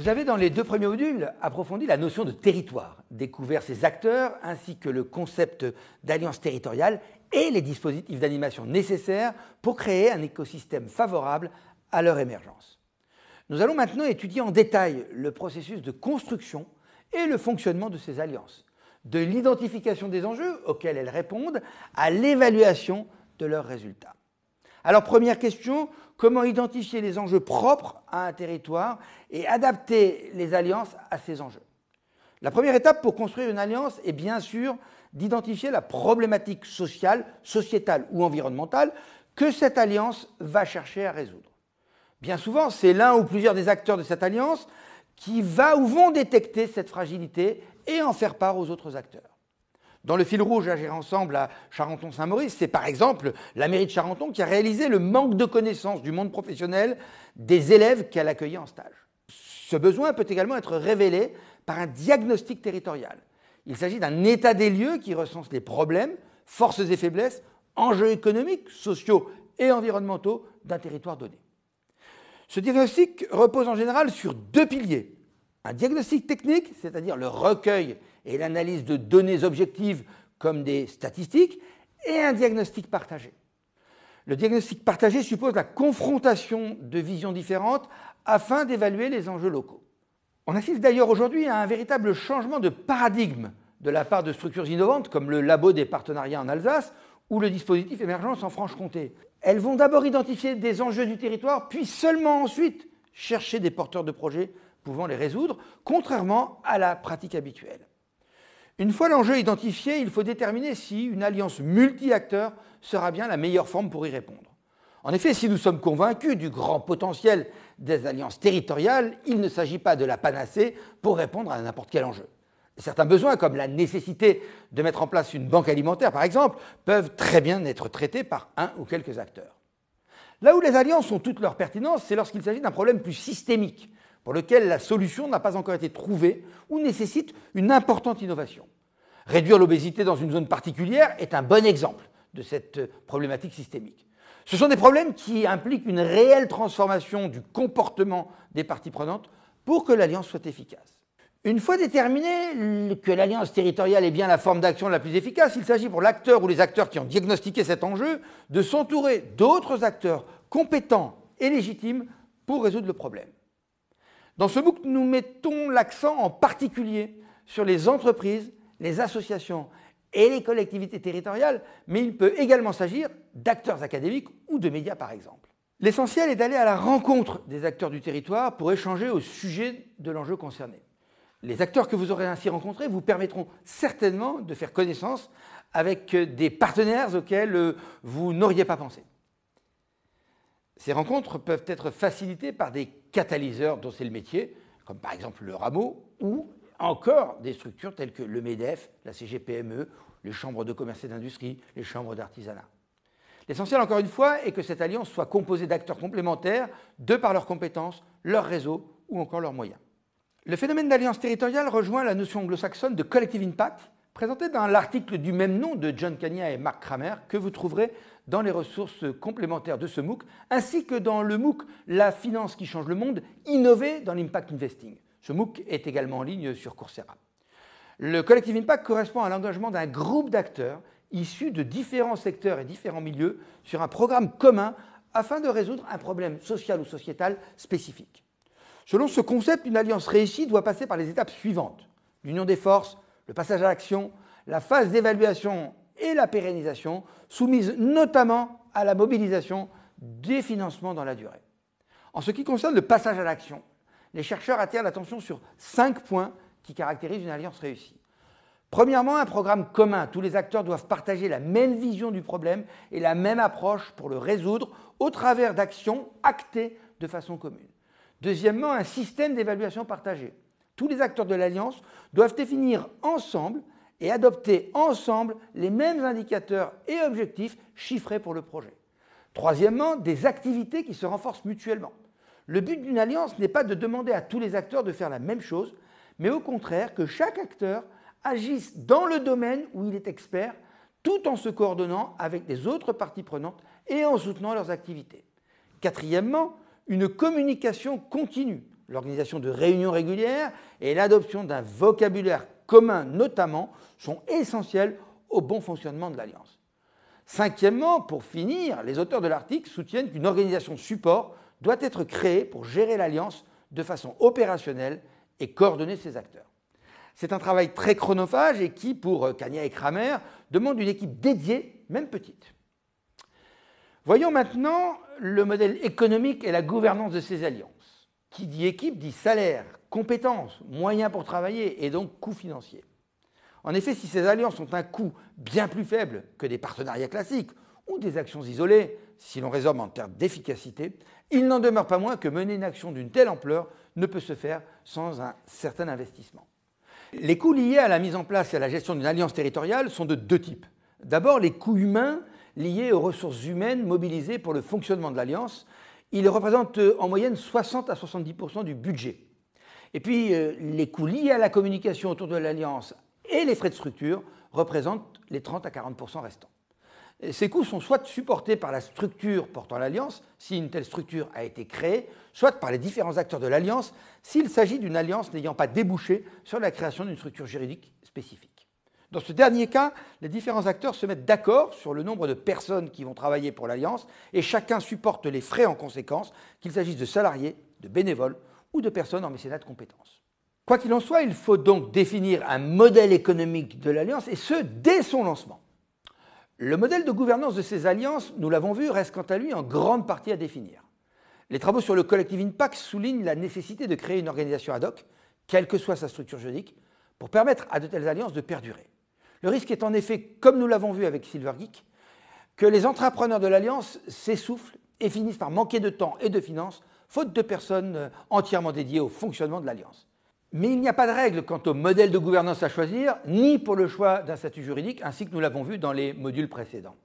Vous avez dans les deux premiers modules approfondi la notion de territoire, découvert ses acteurs ainsi que le concept d'alliance territoriale et les dispositifs d'animation nécessaires pour créer un écosystème favorable à leur émergence. Nous allons maintenant étudier en détail le processus de construction et le fonctionnement de ces alliances, de l'identification des enjeux auxquels elles répondent à l'évaluation de leurs résultats. Alors première question, comment identifier les enjeux propres à un territoire et adapter les alliances à ces enjeux? La première étape pour construire une alliance est bien sûr d'identifier la problématique sociale, sociétale ou environnementale que cette alliance va chercher à résoudre. Bien souvent, c'est l'un ou plusieurs des acteurs de cette alliance qui va ou vont détecter cette fragilité et en faire part aux autres acteurs. Dans le fil rouge Agir ensemble à Charenton-Saint-Maurice, c'est par exemple la mairie de Charenton qui a réalisé le manque de connaissances du monde professionnel des élèves qu'elle accueillait en stage. Ce besoin peut également être révélé par un diagnostic territorial. Il s'agit d'un état des lieux qui recense les problèmes, forces et faiblesses, enjeux économiques, sociaux et environnementaux d'un territoire donné. Ce diagnostic repose en général sur deux piliers. Un diagnostic technique, c'est-à-dire le recueil et l'analyse de données objectives comme des statistiques, et un diagnostic partagé. Le diagnostic partagé suppose la confrontation de visions différentes afin d'évaluer les enjeux locaux. On assiste d'ailleurs aujourd'hui à un véritable changement de paradigme de la part de structures innovantes comme le Labo des partenariats en Alsace ou le dispositif Émergence en Franche-Comté. Elles vont d'abord identifier des enjeux du territoire, puis seulement ensuite chercher des porteurs de projets pouvant les résoudre, contrairement à la pratique habituelle. Une fois l'enjeu identifié, il faut déterminer si une alliance multi-acteurs sera bien la meilleure forme pour y répondre. En effet, si nous sommes convaincus du grand potentiel des alliances territoriales, il ne s'agit pas de la panacée pour répondre à n'importe quel enjeu. Certains besoins, comme la nécessité de mettre en place une banque alimentaire, par exemple, peuvent très bien être traités par un ou quelques acteurs. Là où les alliances ont toute leur pertinence, c'est lorsqu'il s'agit d'un problème plus systémique, pour lequel la solution n'a pas encore été trouvée ou nécessite une importante innovation. Réduire l'obésité dans une zone particulière est un bon exemple de cette problématique systémique. Ce sont des problèmes qui impliquent une réelle transformation du comportement des parties prenantes pour que l'alliance soit efficace. Une fois déterminé que l'alliance territoriale est bien la forme d'action la plus efficace, il s'agit pour l'acteur ou les acteurs qui ont diagnostiqué cet enjeu de s'entourer d'autres acteurs compétents et légitimes pour résoudre le problème. Dans ce MOOC, nous mettons l'accent en particulier sur les entreprises, les associations et les collectivités territoriales, mais il peut également s'agir d'acteurs académiques ou de médias par exemple. L'essentiel est d'aller à la rencontre des acteurs du territoire pour échanger au sujet de l'enjeu concerné. Les acteurs que vous aurez ainsi rencontrés vous permettront certainement de faire connaissance avec des partenaires auxquels vous n'auriez pas pensé. Ces rencontres peuvent être facilitées par des catalyseurs dont c'est le métier, comme par exemple le Rameau, ou encore des structures telles que le MEDEF, la CGPME, les chambres de commerce et d'industrie, les chambres d'artisanat. L'essentiel, encore une fois, est que cette alliance soit composée d'acteurs complémentaires de par leurs compétences, leur réseau ou encore leurs moyens. Le phénomène d'alliance territoriale rejoint la notion anglo-saxonne de collective impact, présentée dans l'article du même nom de John Kania et Mark Kramer, que vous trouverez dans les ressources complémentaires de ce MOOC, ainsi que dans le MOOC « La finance qui change le monde, innover dans l'impact investing ». Ce MOOC est également en ligne sur Coursera. Le collective impact correspond à l'engagement d'un groupe d'acteurs issus de différents secteurs et différents milieux sur un programme commun afin de résoudre un problème social ou sociétal spécifique. Selon ce concept, une alliance réussie doit passer par les étapes suivantes: l'union des forces, le passage à l'action, la phase d'évaluation et la pérennisation, soumise notamment à la mobilisation des financements dans la durée. En ce qui concerne le passage à l'action, les chercheurs attirent l'attention sur 5 points qui caractérisent une alliance réussie. Premièrement, un programme commun. Tous les acteurs doivent partager la même vision du problème et la même approche pour le résoudre au travers d'actions actées de façon commune. Deuxièmement, un système d'évaluation partagé. Tous les acteurs de l'alliance doivent définir ensemble et adopter ensemble les mêmes indicateurs et objectifs chiffrés pour le projet. Troisièmement, des activités qui se renforcent mutuellement. Le but d'une alliance n'est pas de demander à tous les acteurs de faire la même chose, mais au contraire que chaque acteur agisse dans le domaine où il est expert, tout en se coordonnant avec les autres parties prenantes et en soutenant leurs activités. Quatrièmement, une communication continue l'organisation de réunions régulières et l'adoption d'un vocabulaire commun notamment sont essentiels au bon fonctionnement de l'Alliance. Cinquièmement, pour finir, les auteurs de l'article soutiennent qu'une organisation support doit être créée pour gérer l'Alliance de façon opérationnelle et coordonner ses acteurs. C'est un travail très chronophage et qui, pour Kania et Kramer, demande une équipe dédiée, même petite. Voyons maintenant le modèle économique et la gouvernance de ces alliances. Qui dit équipe dit salaire, compétences, moyens pour travailler et donc coûts financiers. En effet, si ces alliances ont un coût bien plus faible que des partenariats classiques ou des actions isolées, si l'on raisonne en termes d'efficacité, il n'en demeure pas moins que mener une action d'une telle ampleur ne peut se faire sans un certain investissement. Les coûts liés à la mise en place et à la gestion d'une alliance territoriale sont de deux types. D'abord, les coûts humains liés aux ressources humaines mobilisées pour le fonctionnement de l'alliance. Ils représentent en moyenne 60 à 70% du budget. Et puis, les coûts liés à la communication autour de l'alliance et les frais de structure représentent les 30 à 40% restants. Ces coûts sont soit supportés par la structure portant l'alliance, si une telle structure a été créée, soit par les différents acteurs de l'alliance, s'il s'agit d'une alliance n'ayant pas débouché sur la création d'une structure juridique spécifique. Dans ce dernier cas, les différents acteurs se mettent d'accord sur le nombre de personnes qui vont travailler pour l'alliance et chacun supporte les frais en conséquence, qu'il s'agisse de salariés, de bénévoles ou de personnes en mécénat de compétences. Quoi qu'il en soit, il faut donc définir un modèle économique de l'alliance et ce, dès son lancement. Le modèle de gouvernance de ces alliances, nous l'avons vu, reste quant à lui en grande partie à définir. Les travaux sur le Collective Impact soulignent la nécessité de créer une organisation ad hoc, quelle que soit sa structure juridique, pour permettre à de telles alliances de perdurer. Le risque est en effet, comme nous l'avons vu avec Silvergeek, que les entrepreneurs de l'alliance s'essoufflent et finissent par manquer de temps et de finances, faute de personnes entièrement dédiées au fonctionnement de l'alliance. Mais il n'y a pas de règle quant au modèle de gouvernance à choisir, ni pour le choix d'un statut juridique, ainsi que nous l'avons vu dans les modules précédents.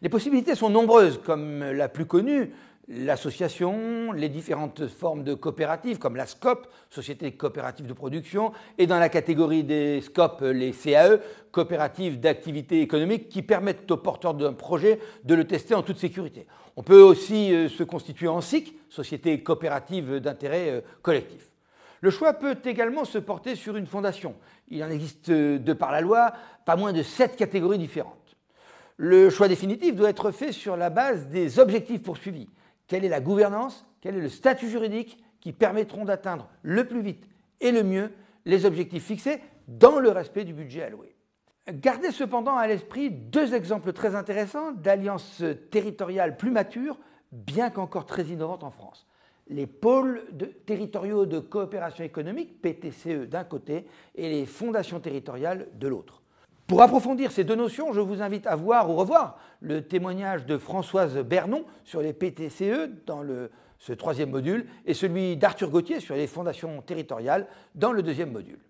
Les possibilités sont nombreuses, comme la plus connue, l'association, les différentes formes de coopératives, comme la SCOP, Société coopérative de production, et dans la catégorie des SCOP, les CAE, coopératives d'activité économique, qui permettent aux porteurs d'un projet de le tester en toute sécurité. On peut aussi se constituer en SIC, Société coopérative d'intérêt collectif. Le choix peut également se porter sur une fondation. Il en existe, de par la loi, pas moins de 7 catégories différentes. Le choix définitif doit être fait sur la base des objectifs poursuivis. Quelle est la gouvernance, quel est le statut juridique qui permettront d'atteindre le plus vite et le mieux les objectifs fixés dans le respect du budget alloué. Gardez cependant à l'esprit deux exemples très intéressants d'alliances territoriales plus matures, bien qu'encore très innovantes en France. Les pôles territoriaux de coopération économique, PTCE d'un côté, et les fondations territoriales de l'autre. Pour approfondir ces deux notions, je vous invite à voir ou revoir le témoignage de Françoise Bernon sur les PTCE dans ce troisième module et celui d'Arthur Gauthier sur les fondations territoriales dans le deuxième module.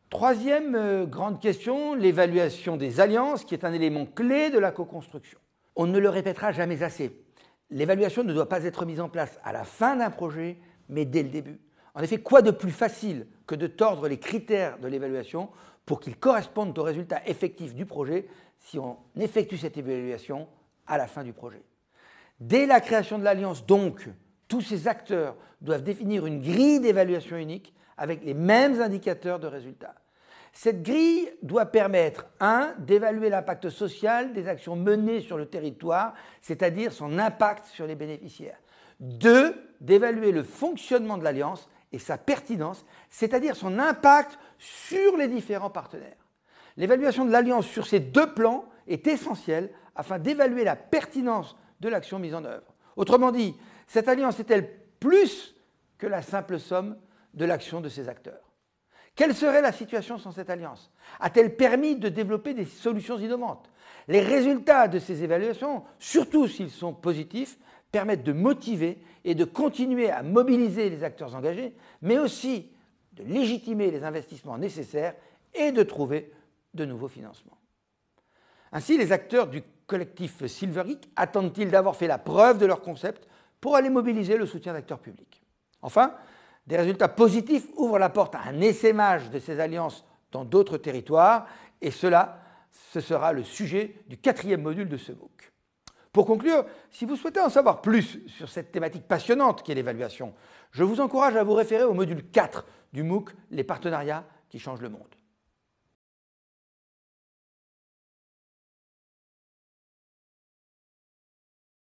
Troisième grande question, l'évaluation des alliances, qui est un élément clé de la co-construction. On ne le répétera jamais assez. L'évaluation ne doit pas être mise en place à la fin d'un projet, mais dès le début. En effet, quoi de plus facile que de tordre les critères de l'évaluation pour qu'ils correspondent aux résultats effectifs du projet si on effectue cette évaluation à la fin du projet. Dès la création de l'alliance, donc, tous ces acteurs doivent définir une grille d'évaluation unique avec les mêmes indicateurs de résultats. Cette grille doit permettre, 1, d'évaluer l'impact social des actions menées sur le territoire, c'est-à-dire son impact sur les bénéficiaires. 2, d'évaluer le fonctionnement de l'alliance et sa pertinence, c'est-à-dire son impact sur les différents partenaires. L'évaluation de l'alliance sur ces deux plans est essentielle afin d'évaluer la pertinence de l'action mise en œuvre. Autrement dit, cette alliance est-elle plus que la simple somme de l'action de ses acteurs ? Quelle serait la situation sans cette alliance? A-t-elle permis de développer des solutions innovantes? Les résultats de ces évaluations, surtout s'ils sont positifs, permettent de motiver et de continuer à mobiliser les acteurs engagés, mais aussi de légitimer les investissements nécessaires et de trouver de nouveaux financements. Ainsi, les acteurs du collectif Silvergeek attendent-ils d'avoir fait la preuve de leur concept pour aller mobiliser le soutien d'acteurs publics? Enfin, des résultats positifs ouvrent la porte à un essaimage de ces alliances dans d'autres territoires, et cela, ce sera le sujet du 4e module de ce MOOC. Pour conclure, si vous souhaitez en savoir plus sur cette thématique passionnante qu'est l'évaluation, je vous encourage à vous référer au module 4 du MOOC « Les partenariats qui changent le monde ».